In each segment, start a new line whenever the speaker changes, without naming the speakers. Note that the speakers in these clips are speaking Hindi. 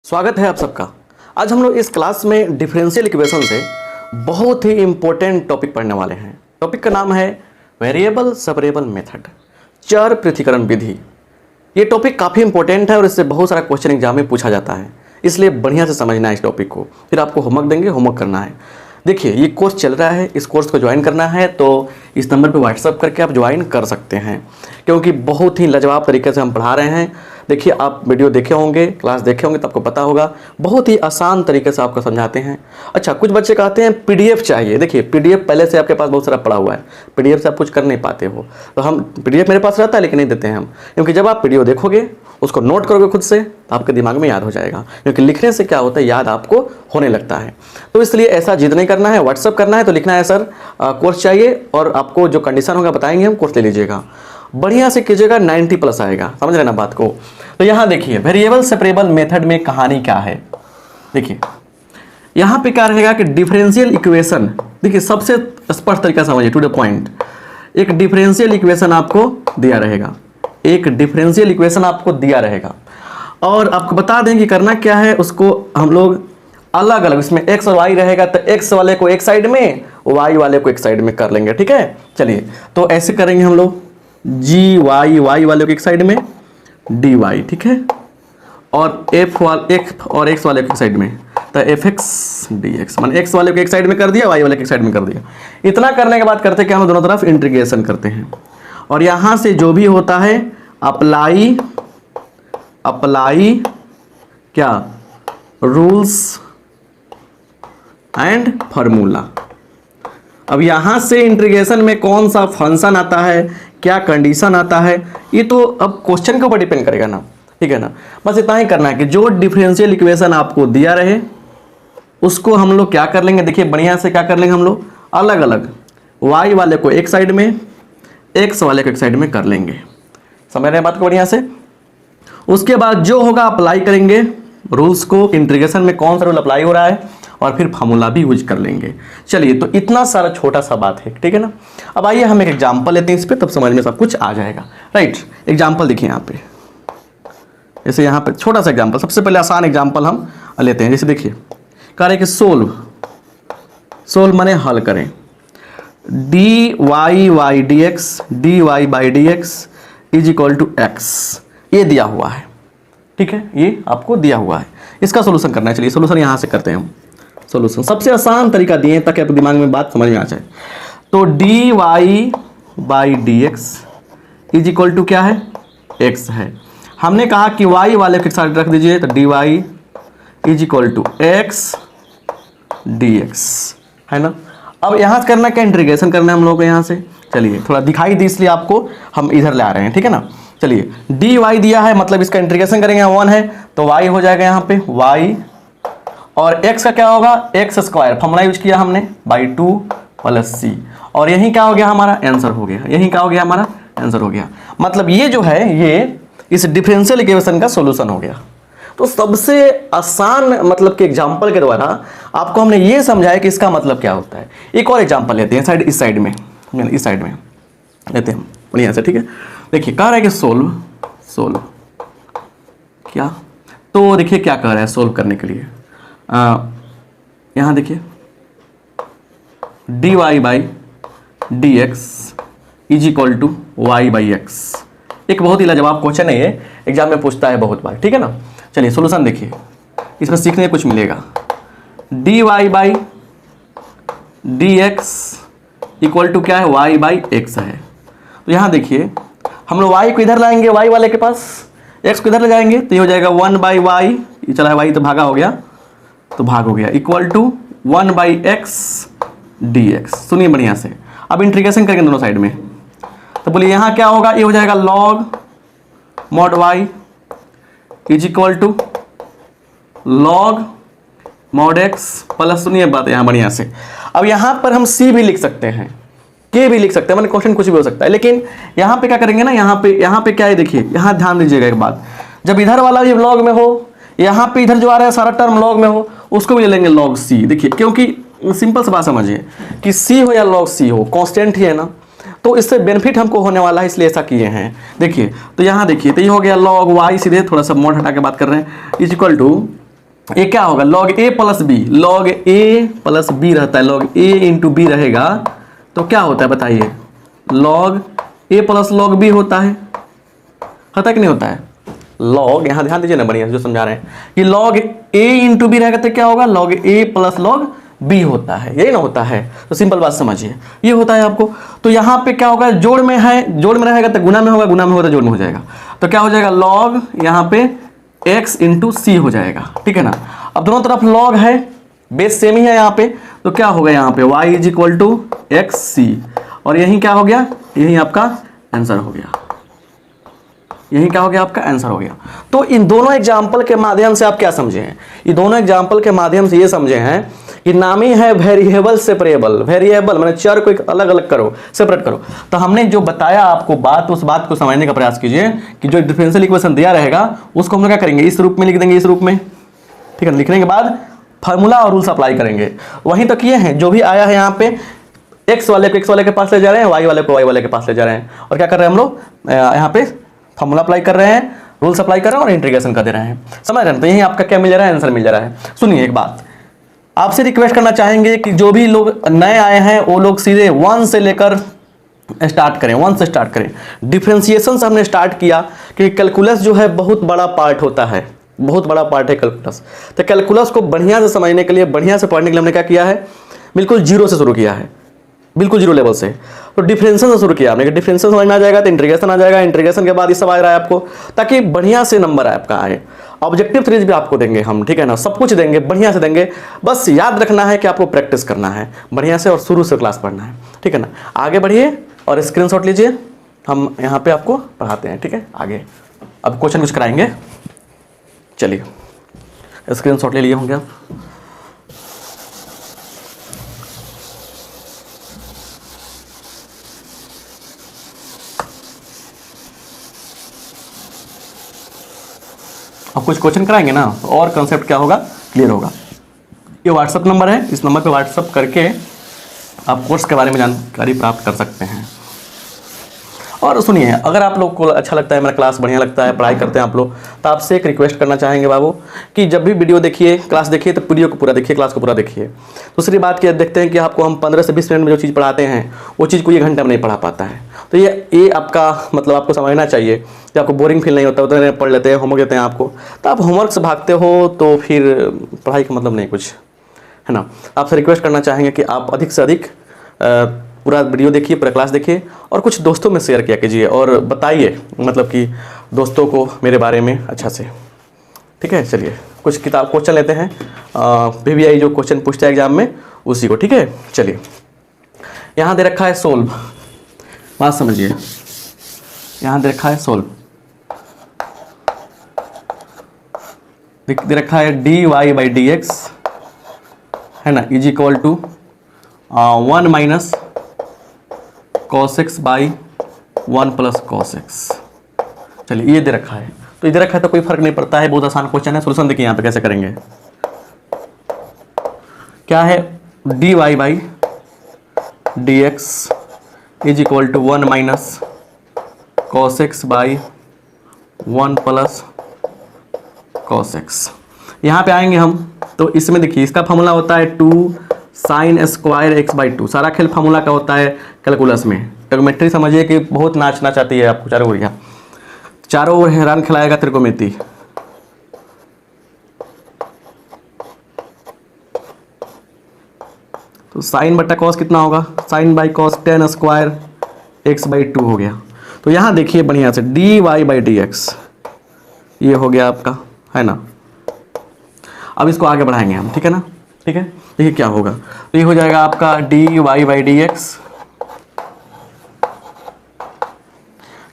स्वागत है आप सबका। आज हम लोग इस क्लास में डिफरेंशियल इक्वेशन से बहुत ही इंपॉर्टेंट टॉपिक पढ़ने वाले हैं। टॉपिक का नाम है वेरिएबल सेपरेबल मेथड, चर पृथक्करण विधि। ये टॉपिक काफ़ी इंपॉर्टेंट है और इससे बहुत सारा क्वेश्चन एग्जाम में पूछा जाता है, इसलिए बढ़िया से समझना है इस टॉपिक को। फिर आपको होमवर्क देंगे, होमवर्क करना है। देखिए ये कोर्स चल रहा है, इस कोर्स को ज्वाइन करना है तो इस नंबर पे व्हाट्सअप करके आप ज्वाइन कर सकते हैं, क्योंकि बहुत ही लाजवाब तरीके से हम पढ़ा रहे हैं। देखिए आप वीडियो देखे होंगे, क्लास देखे होंगे तो आपको पता होगा, बहुत ही आसान तरीके से आपको समझाते हैं। अच्छा, कुछ बच्चे कहते हैं पीडीएफ चाहिए। देखिए पीडीएफ पहले से आपके पास बहुत सारा पड़ा हुआ है, पीडीएफ से आप कुछ कर नहीं पाते हो, तो हम पीडीएफ मेरे पास रहता है लेकिन नहीं देते हैं हम, क्योंकि जब आप वीडियो देखोगे उसको नोट करोगे खुद से तो आपके दिमाग में याद हो जाएगा, क्योंकि लिखने से क्या होता है, याद आपको होने लगता है। तो इसलिए ऐसा जिद नहीं करना है, व्हाट्सअप करना है तो लिखना है सर कोर्स चाहिए, और आपको जो कंडीशन होगा बताएंगे हम, कोर्स ले लीजिएगा, बढ़िया से कीजिएगा, 90+ आएगा। समझ रहे ना बात को। तो यहाँ देखिए वेरिएबल सेपरेबल मेथड में कहानी क्या है। देखिए यहाँ पे क्या रहेगा कि डिफरेंशियल इक्वेशन, देखिए सबसे स्पष्ट तरीका समझिए, टू द पॉइंट। एक डिफरेंशियल इक्वेशन आपको दिया रहेगा, एक डिफरेंशियल इक्वेशन आपको दिया रहेगा, और आपको बता दें कि करना क्या है। उसको हम लोग अलग अलग, इसमें x और y रहेगा तो x वाले को एक साइड में, y वाले को एक साइड में कर लेंगे। ठीक है, चलिए तो ऐसे करेंगे हम लोग, जी वाई, वाई वाले को एक साइड में, डी वाई, ठीक है, और x और x वाले को एक साइड में, तो एफ एक्स डी एक्स, मैंने x वाले को एक साइड में कर दिया, y वाले को एक साइड में कर दिया। इतना करने के बाद करते क्या, हम दोनों तरफ इंटीग्रेशन करते हैं, और यहाँ से जो भी होता है अप्लाई क्या, रूल्स एंड फार्मूला। अब यहाँ से इंटीग्रेशन में कौन सा फंक्शन आता है, क्या कंडीशन आता है, ये तो अब क्वेश्चन के ऊपर डिपेंड करेगा ना, ठीक है ना। बस इतना ही करना है कि जो डिफरेंशियल इक्वेशन आपको दिया रहे उसको हम लोग क्या कर लेंगे, देखिए बढ़िया से क्या कर लेंगे हम लोग, अलग अलग y वाले को एक साइड में, x वाले को एक साइड में कर लेंगे। समझ रहे हैं बात को बढ़िया से। उसके बाद जो होगा अप्लाई करेंगे रूल्स को, इंटीग्रेशन में कौन सा रूल अप्लाई हो रहा है, और फिर फार्मूला भी यूज कर लेंगे। चलिए तो इतना सारा छोटा सा बात है, ठीक है ना। अब आइए हम एक एग्जांपल लेते हैं इस पे, तब समझ में सब कुछ आ जाएगा। राइट, एग्जांपल देखिए यहाँ पे, जैसे यहाँ पे छोटा सा एग्जांपल, सबसे पहले आसान एग्जांपल हम लेते हैं। जैसे देखिए कह रहे कि सोल्व माने हल करें, d y d x is equal to x, ये दिया हुआ है, ठीक है, ये आपको दिया हुआ है। इसका सोल्यूशन करना है। चलिए सोल्यूशन यहाँ से करते हैं हम। सोल्यूशन सबसे आसान तरीका दिए हैं ताकि आपके दिमाग में बात समझ में आ जाए। तो d y by d x is equal to क्या है, एक्स है। हमने कहा कि वाई वाले के साथ रख दीजिए, तो d y is equal to x d x, है ना। अब यहाँ से करना क्या, इंटीग्रेशन करना है हम लोग को यहाँ से। चलिए थोड़ा दिखाई दी इसलिए आपको हम इधर ले आ रहे हैं, ठीक है ना। चलिए डी वाई दिया है, मतलब इसका इंटीग्रेशन करेंगे, 1 है तो y हो जाएगा यहाँ पे y, और x का क्या होगा, एक्स स्क्वायर, फॉर्मूला यूज किया हमने, बाई 2 प्लस c, और यही क्या हो गया हमारा आंसर हो गया, यही क्या हो गया हमारा आंसर हो गया। मतलब ये जो है ये इस डिफरेंशियल इक्वेशन का सॉल्यूशन हो गया। तो सबसे आसान मतलब कि एग्जांपल के द्वारा आपको हमने ये समझाया कि इसका मतलब क्या होता है। एक और एग्जांपल लेते हैं, इस साइड में लेते हैं बढ़िया से, ठीक है। देखिए कह रहा है कि सोल्व क्या, तो देखिए क्या कह रहा है सोल्व करने के लिए, यहाँ देखिए d y by d x is equal to y by x. एक बहुत ही लाजवाब क्वेश्चन है ये, एग्जाम में पूछता है बहुत बार, ठीक है ना। चलिए सोल्यूशन देखिए, इसमें सीखने कुछ मिलेगा। D y by d x equal to क्या है, वाई बाई एक्स है। तो यहाँ देखिए हम लोग y को इधर लाएंगे, y वाले के पास, x को इधर ले जाएंगे तो ये हो जाएगा 1 बाई वाई, ये चला है y तो भागा हो गया, तो भाग हो गया, equal to 1 by x d x. सुनिए बढ़िया से, अब इंटीग्रेशन करेंगे दोनों साइड में, तो बोलिए यहाँ क्या होगा, ये हो जाएगा log mod y is equal to log mod x plus, सुनिए बात यहाँ बढ़िया से, अब यहाँ पर हम c भी लिख सकते हैं, के भी लिख सकते हैं, मैंने क्वेश्चन कुछ भी हो सकता है, लेकिन यहाँ पे क्या करेंगे ना, यहाँ पे क्या है देखिए, यहाँ ध्यान दीजिएगा एक बात, जब इधर वाला भी लॉग में हो, यहाँ पे इधर जो आ रहा है सारा टर्म लॉग में हो, उसको भी ले लेंगे लॉग सी। देखिए क्योंकि सिंपल सी बात समझिए कि सी हो या लॉग सी हो, कांस्टेंट ही है ना, तो इससे बेनिफिट हमको होने वाला है, इसलिए ऐसा किए हैं। देखिए तो यहाँ देखिए, तो ये हो गया लॉग वाई, सीधे थोड़ा सा मोड हटा के बात कर रहे हैं, इज इक्वल टू ये क्या होगा, log a plus b, log a plus b रहता है, log a इंटू बी रहेगा तो क्या होता है बताइए, log a plus log b होता है कि नहीं होता है। log, यहां ध्यान दीजिए ना बढ़िया जो समझा रहे हैं कि log a इंटू बी रहेगा तो क्या होगा, log a plus log b होता है, यही ना होता है। तो सिंपल बात समझिए, ये होता है आपको। तो यहाँ पे क्या होगा, जोड़ में है, जोड़ में रहेगा तो गुना में होगा, गुना में होगा तो जोड़ में हो जाएगा। तो क्या हो जाएगा, log यहाँ पे x इंटू सी हो जाएगा, ठीक है ना। अब दोनों तरफ log है, बेस सेम ही है यहाँ पे, तो क्या होगा यहाँ पे y is equal to x c, और यही क्या हो गया, यही आपका आंसर हो गया, यही क्या हो गया, आपका आंसर हो गया। तो इन दोनों एग्जाम्पल के माध्यम से आप क्या समझे हैं, ये दोनों एग्जाम्पल के माध्यम से ये समझे हैं कि नामी है वेरिएबल सेपरेबल, वेरिएबल मैंने चर को एक अलग अलग करो, सेपरेट करो। तो हमने जो बताया आपको बात, उस बात को समझने का प्रयास कीजिए कि जो डिफरेंशियल इक्वेशन दिया रहेगा उसको हम लोग क्या करेंगे, इस रूप में लिख देंगे, इस रूप में, ठीक है। लिखने के बाद फार्मूला और रूल्स अप्लाई करेंगे, वहीं तक किए हैं। जो भी आया है यहाँ पे एक्स वाले को एक्स वाले के पास ले जा रहे हैं, वाई वाले को वाई वाले के पास ले जा रहे हैं, और क्या कर रहे हैं हम लोग यहाँ पे फार्मूला अप्लाई कर रहे हैं, रूल्स अप्लाई कर रहे हैं और इंटीग्रेशन कर दे रहे हैं, समझ रहे हैं। तो यही आपका क्या मिल जा रहा है, आंसर मिल जा रहा है। सुनिए एक बात, आपसे रिक्वेस्ट करना चाहेंगे कि जो भी लोग नए आए हैं वो लोग सीधे 1 से लेकर स्टार्ट करें, 1 से स्टार्ट करें। डिफरेंशिएशन से हमने स्टार्ट किया कि कैलकुलस जो है बहुत बड़ा पार्ट होता है, बहुत बड़ा पार्ट है कैलकुलस। तो कैलकुलस को बढ़िया से समझने के लिए, बढ़िया से पढ़ने के लिए हमने क्या किया है, बिल्कुल जीरो से शुरू किया है, बिल्कुल जीरो लेवल से। तो डिफरेंशियल से शुरू किया हमने, डिफरेंशियल समझ में आ जाएगा तो इंटीग्रेशन आ जाएगा, इंटीग्रेशन के बाद ये सब आ रहा है आपको, ताकि बढ़िया से नंबर आपका आए। ऑब्जेक्टिव सीरीज भी आपको देंगे हम, ठीक है ना, सब कुछ देंगे, बढ़िया से देंगे। बस याद रखना है कि आपको प्रैक्टिस करना है बढ़िया से और शुरू से क्लास पढ़ना है, ठीक है ना। आगे बढ़िए और स्क्रीनशॉट लीजिए, हम यहाँ पे आपको पढ़ाते हैं, ठीक है। आगे अब क्वेश्चन कुछ कराएंगे, चलिए स्क्रीनशॉट ले लिए होंगे आप। अब कुछ क्वेश्चन कराएंगे ना, तो और कंसेप्ट क्या होगा, क्लियर होगा। ये व्हाट्सअप नंबर है, इस नंबर पे व्हाट्सअप करके आप कोर्स के बारे में जानकारी प्राप्त कर सकते हैं। और सुनिए, अगर आप लोग को अच्छा लगता है, मेरा क्लास बढ़िया लगता है, पढ़ाई करते हैं आप लोग, तो आपसे एक रिक्वेस्ट करना चाहेंगे बाबू कि जब भी वीडियो देखिए, क्लास देखिए, तो वीडियो को पूरा देखिए, क्लास को पूरा देखिए। दूसरी बात क्या देखते हैं कि आपको हम 15 से 20 मिनट में जो चीज़ पढ़ाते हैं वो चीज़ को 1 घंटे में नहीं पढ़ा पाता है। तो ये आपका मतलब आपको समझना चाहिए कि आपको बोरिंग फील नहीं होता, उतने पढ़ लेते हैं, होमवर्क देते हैं आपको, तो आप होमवर्क से भागते हो तो फिर पढ़ाई का मतलब नहीं कुछ, है ना। आपसे रिक्वेस्ट करना चाहेंगे कि आप अधिक से अधिक पूरा वीडियो देखिए, पूरा क्लास देखिए, और कुछ दोस्तों में शेयर किया कीजिए और बताइए मतलब कि दोस्तों को मेरे बारे में अच्छा से, ठीक है। चलिए कुछ किताब क्वेश्चन लेते हैं, PBI जो क्वेश्चन पूछता है एग्जाम में उसी को, ठीक है। चलिए यहाँ दे रखा है सोल्व, बात समझिए, यहाँ दे रखा है सोल्व, दे रखा है dy/dx है ना, is equal to 1 minus cos x by 1 plus cos x। चलिए ये दे रखा है, तो इधर रखा है तो कोई फर्क नहीं पड़ता है, बहुत आसान क्वेश्चन है। सोल्यूशन देखिए यहाँ पे कैसे करेंगे, क्या है, dy/dx is equal to 1 minus cos x by 1 plus cos x। यहाँ पे आएंगे हम, तो इसमें देखिए इसका फॉर्मूला होता है 2 sin स्क्वायर x/2। सारा खेल फार्मूला का होता है कैलकुलस में। ट्रिग्नोमेट्री समझिए कि बहुत नाचना चाहती है आपको चारों ओर, चारों ओर हैरान खिलाएगा त्रिकोणमिति। तो साइन बटा कॉस कितना होगा, sine by cos tan square x/2 हो गया। तो यहाँ देखिए बढ़िया से dy/dx ये हो गया आपका, है ना। अब इसको आगे बढ़ाएंगे हम, ठीक है ना, ठीक है। देखिए क्या होगा, तो ये हो जाएगा आपका dy/dx,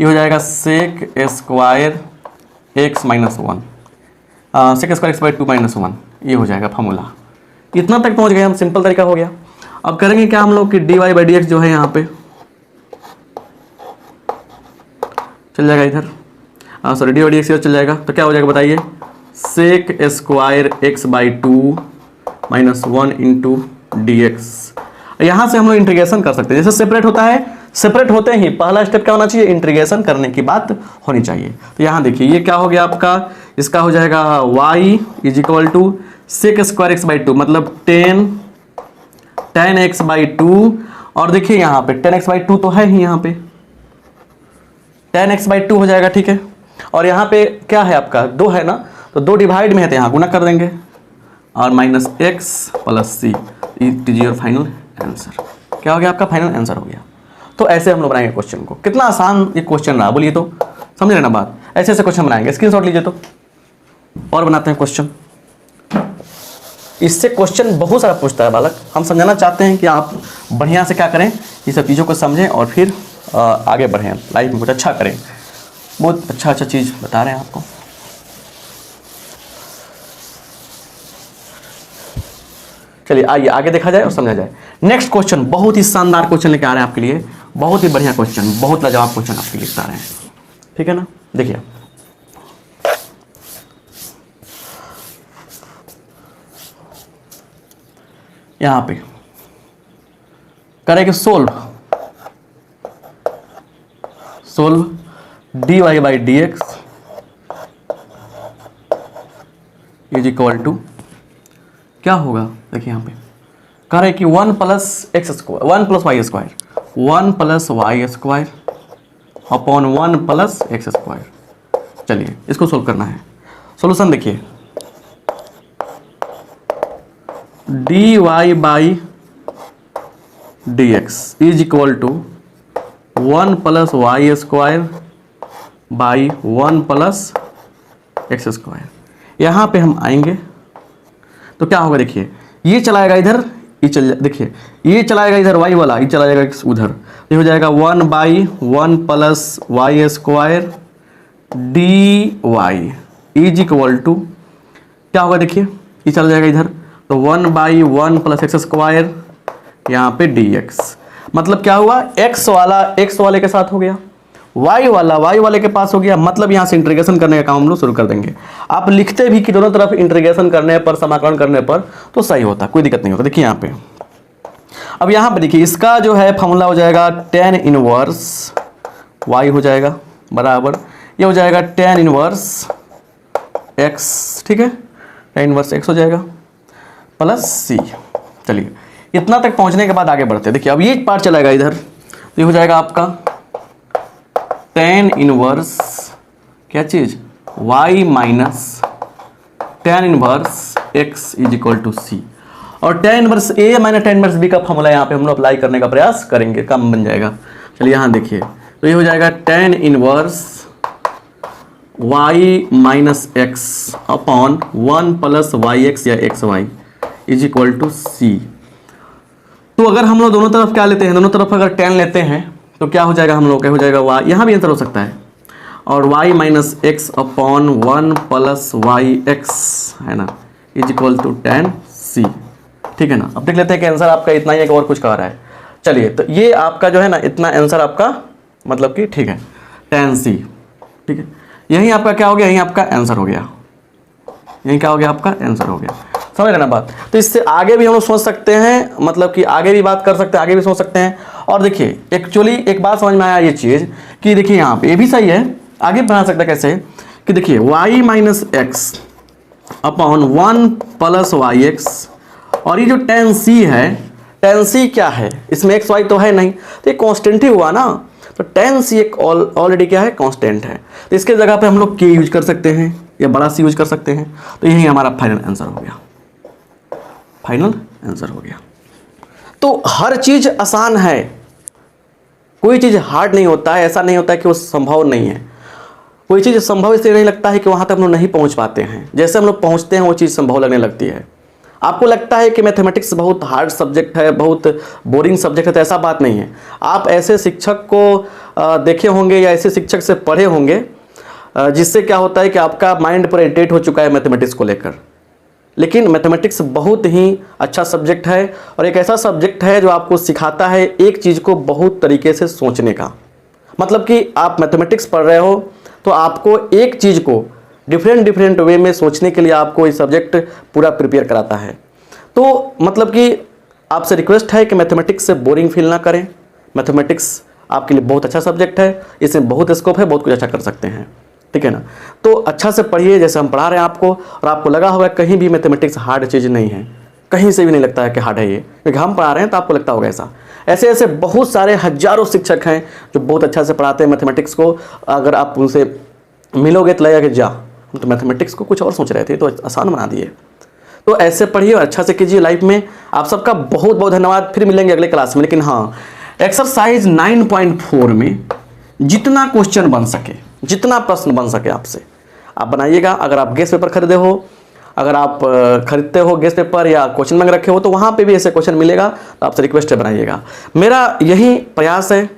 ये हो जाएगा sec square x minus 1, sec square x/2 minus 1, ये हो जाएगा फॉर्मूला। इतना तक पहुंच गए हम, सिंपल तरीका हो गया। अब करेंगे क्या हम लोग कि dy/dx जो है यहाँ पे चल जाएगा इधर, सॉरी dy/dx इधर चल जाएगा, तो क्या हो जाएगा बताइए, sec square x/2 minus 1 into dx। यहाँ से हम लोग इंटीग्रेशन कर सकते हैं, जैसे सेपरेट होता है, सेपरेट होते ही पहला स्टेप क्या होना चाहिए, इंटीग्रेशन करने की बात होनी चाहिए। तो यहाँ देखिए ये क्या हो गया आपका, इसका हो जाएगा y is equal to sec square x by two मतलब टेन एक्स बाई टू। और देखिए यहाँ पे टेन एक्स बाई टू तो है ही, यहाँ पे टेन एक्स बाई टू हो जाएगा, ठीक है। और यहाँ पे क्या है आपका 2 है ना, तो 2 डिवाइड में है तो यहाँ गुना कर देंगे और minus x plus c, it is your final answer. क्या हो गया आपका फाइनल आंसर हो गया। तो ऐसे हम लोग बनाएंगे क्वेश्चन को। कितना आसान ये क्वेश्चन रहा बोलिए, तो समझ रहे ना बात। ऐसे ऐसे क्वेश्चन बनाएंगे, स्क्रीनशॉट लीजिए तो और बनाते हैं क्वेश्चन। इससे क्वेश्चन बहुत सारा पूछता है बालक। हम समझाना चाहते हैं कि आप बढ़िया से क्या करें, ये सब चीज़ों को समझें और फिर आगे बढ़ें, लाइफ में कुछ अच्छा करें। बहुत अच्छा चीज़ बता रहे हैं आपको। चलिए आइए आगे देखा जाए और समझा जाए। नेक्स्ट क्वेश्चन बहुत ही शानदार क्वेश्चन लेके आ रहे हैं आपके लिए, बहुत ही बढ़िया क्वेश्चन, बहुत लाजवाब क्वेश्चन आपके लिए बता रहे हैं, ठीक है ना। देखिए यहां पे करेंगे solve dy by d x is equal to क्या होगा। देखिए यहाँ पे कह रहे कि 1 plus x square 1 plus y square 1 plus y square upon 1 plus x square. चलिए इसको सोल्व करना है। सॉल्यूशन देखिए dy by d x is equal to 1 plus y square by 1 plus x square. यहाँ पे हम आएंगे तो क्या होगा, देखिए ये चलाएगा इधर, ये देखिए ये चलाएगा इधर वाई वाला, ये चला जाएगा उधर, ये हो जाएगा 1 by 1 plus y square d y is equal to क्या होगा, देखिए ये चला जाएगा इधर, तो 1 बाई 1 प्लस एक्स स्क्वायर यहाँ पे डी एक्स। मतलब क्या हुआ, x वाला x वाले के साथ हो गया, y वाला y वाले के पास हो गया। मतलब यहाँ से इंटीग्रेशन करने का काम हम लोग शुरू कर देंगे। आप लिखते भी कि दोनों तरफ इंटीग्रेशन करने पर, समाकलन करने पर तो सही होता, कोई दिक्कत नहीं होता। देखिए यहाँ पे अब यहाँ पे देखिए इसका जो है फॉर्मूला हो जाएगा tan इनवर्स y हो जाएगा बराबर, ये हो जाएगा tan इनवर्स x, ठीक है, tan इनवर्स x हो जाएगा प्लस c। चलिए इतना तक पहुंचने के बाद आगे बढ़ते हैं। देखिए अब ये पार्ट चलाएगा इधर, तो ये हो जाएगा आपका tan इनवर्स क्या चीज y minus tan inverse x is equal to c। और tan inverse a minus tan inverse b का फॉर्मूला यहाँ पे हम लोग अप्लाई करने का प्रयास करेंगे, कम बन जाएगा। चलिए यहाँ देखिए तो ये हो जाएगा tan inverse y minus x upon 1 plus y x या x y is equal to c। तो अगर हम लोग दोनों तरफ क्या लेते हैं, दोनों तरफ अगर tan लेते हैं तो क्या हो जाएगा, हम लोग क्या हो जाएगा y, यहाँ भी आंसर हो सकता है, और y minus x upon 1 plus y x है ना is equal to tan c, ठीक है ना। अब देख लेते हैं कि आंसर आपका इतना ही है कि और कुछ कह रहा है। चलिए तो ये आपका जो है ना इतना आंसर आपका मतलब कि ठीक है tan c, ठीक है। यही आपका क्या हो गया, यही आपका आंसर हो गया, यही क्या हो गया आपका आंसर हो गया। समझ रहे ना बात। तो इससे आगे भी हम लोग सोच सकते हैं, मतलब कि आगे भी बात कर सकते हैं, आगे भी सोच सकते हैं। और देखिए एक्चुअली एक बात समझ में आया ये चीज़ कि देखिए यहाँ पे ये भी सही है, आगे बना सकते हैं कैसे कि देखिए y minus x upon 1 plus y x, और ये जो tan c है, tan c क्या है, इसमें एक्स वाई तो है नहीं, तो ये कॉन्स्टेंट ही हुआ ना। तो tan c एक ऑलरेडी क्या है, कांस्टेंट है। तो इसके जगह पे हम लोग k यूज कर सकते हैं या बड़ा C यूज कर सकते हैं। तो यही हमारा फाइनल आंसर हो गया, फाइनल आंसर हो गया। तो हर चीज आसान है, कोई चीज हार्ड नहीं होता है। ऐसा नहीं होता है कि वो संभव नहीं है। कोई चीज संभव इसलिए नहीं लगता है कि वहां तक हम लोग नहीं पहुंच पाते हैं। जैसे हम लोग पहुंचते हैं वो चीज संभव लगने लगती है। आपको लगता है कि मैथमेटिक्स बहुत हार्ड सब्जेक्ट है, बहुत बोरिंग सब्जेक्ट है, तो ऐसा बात नहीं है। आप ऐसे शिक्षक को देखे होंगे या ऐसे शिक्षक से पढ़े होंगे जिससे क्या होता है कि आपका माइंड पूरा इरिटेट हो चुका है मैथमेटिक्स को लेकर। लेकिन मैथमेटिक्स बहुत ही अच्छा सब्जेक्ट है और एक ऐसा सब्जेक्ट है जो आपको सिखाता है एक चीज़ को बहुत तरीके से सोचने का। मतलब कि आप मैथमेटिक्स पढ़ रहे हो तो आपको एक चीज़ को डिफरेंट वे में सोचने के लिए आपको ये सब्जेक्ट पूरा प्रिपेयर कराता है। तो मतलब कि आपसे रिक्वेस्ट है कि मैथमेटिक्स से बोरिंग फील ना करें। मैथमेटिक्स आपके लिए बहुत अच्छा सब्जेक्ट है, इसमें बहुत स्कोप है, बहुत कुछ अच्छा कर सकते हैं। ठीक है ना। तो अच्छा से पढ़िए जैसे हम पढ़ा रहे हैं आपको, और आपको लगा होगा कहीं भी मैथमेटिक्स हार्ड चीज़ नहीं है, कहीं से भी नहीं लगता है कि हार्ड है ये, क्योंकि हम पढ़ा रहे हैं तो आपको लगता होगा ऐसा। ऐसे ऐसे बहुत सारे हजारों शिक्षक हैं जो बहुत अच्छा से पढ़ाते हैं मैथमेटिक्स को। अगर आप उनसे मिलोगे तो लगेगा कि जा, हम तो मैथमेटिक्स को कुछ और सोच रहे थे, तो आसान बना दिए। तो ऐसे पढ़िए और अच्छा से कीजिए लाइफ में। आप सबका बहुत बहुत धन्यवाद, फिर मिलेंगे अगले क्लास में। लेकिन हाँ, एक्सरसाइज 9.4 में जितना क्वेश्चन बन सके, जितना प्रश्न बन सके आपसे आप बनाइएगा। अगर आप गेस्ट पेपर खरीदे हो, अगर आप खरीदते हो गेस्ट पेपर या क्वेश्चन बैंक रखे हो, तो वहाँ पे भी ऐसे क्वेश्चन मिलेगा, तो आपसे रिक्वेस्ट है बनाइएगा। मेरा यही प्रयास है,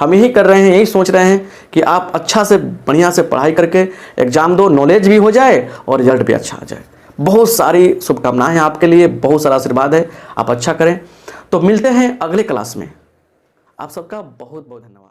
हम यही कर रहे हैं, यही सोच रहे हैं कि आप अच्छा से बढ़िया से पढ़ाई करके एग्जाम दो, नॉलेज भी हो जाए और रिजल्ट भी अच्छा आ जाए। बहुत सारी शुभकामनाएं हैं आपके लिए, बहुत सारा आशीर्वाद है, आप अच्छा करें। तो मिलते हैं अगले क्लास में। आप सबका बहुत बहुत धन्यवाद।